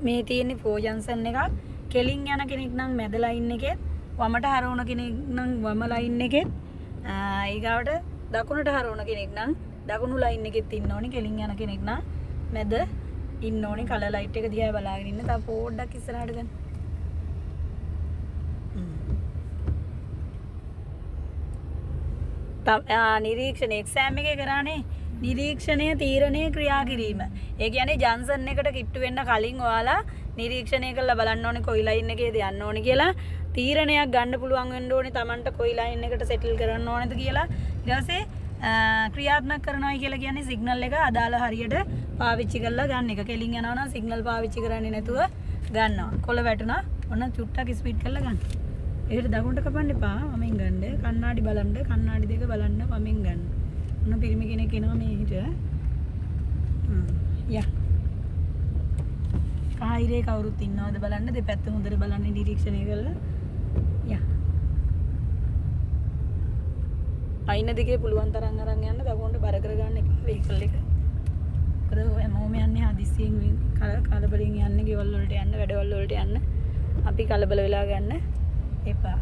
මේ තියෙන්නේ ෆෝ ජන්ක්ෂන් එක. කෙලින් යන කෙනෙක් නම් මැද ලයින් එකේ, වමට හරවන කෙනෙක් නම් වම ලයින් එකේ, ඊගාවට දකුණට හරවන කෙනෙක් නම් දකුණු ලයින් එකෙත් ඉන්න ඕනේ. කෙලින් යන කෙනෙක් නම් මැද ඉන්න ඕනේ. කලර් ලයිට් එක දිහා බලාගෙන ඉන්න. තව පොඩ්ඩක් ඉස්සරහට ගන්න. නිරීක්ෂණ එක්සෑම් එකේ කරානේ නිරීක්ෂණය තීරණය ක්‍රියා කිරීම. ඒ කියන්නේ ජන්සන් එකට කිට්ටු වෙන්න කලින් ඔයාලා නිරීක්ෂණය කරලා බලන්න ඕනේ කොයි ලයින් එකේද යන්න ඕනේ කියලා. තීරණයක් ගන්න පුළුවන් වෙන්න ඕනේ Tamanට කොයි ලයින් එකට සෙටල් කරන්න ඕනේද කියලා. ඊට පස්සේ ක්‍රියාත්මක කරනවා කියලා කියන්නේ සිග්නල් එක අදාළ හරියට පාවිච්චි කරලා ගන්න එක. කෙලින් යනවා නම් සිග්නල් පාවිච්චි කරන්නේ නැතුව ගන්නවා. කොළ වැටුණා. ඔන්න චුට්ටක් ස්පීඩ් කරලා ගන්න. ඒකට දකුණට කපන්න එපා. වමෙන් ගන්න. කණ්ණාඩි බලන්න. කණ්ණාඩි දෙක බලන්න වමෙන් ගන්න. ඔන්න පිරිමි කෙනෙක් එනවා මේ හිට. යා. කායිරේ කවුරුත් ඉන්නවද බලන්න. දෙපැත්ත හොඳට බලන්න නිරීක්ෂණය කරලා. යා. අයින දිගේ පුළුවන් තරම් අරන් යන්න දකුණට බර කරගන්න එපා වෙහිකල් එක. මොකද හැමෝම යන්නේ හදිස්සියෙන් කලබලෙන් යන්නේ ගෙවල් වලට යන්න වැඩවල් වලට යන්න. අපි කලබල වෙලා ගන්න එපා.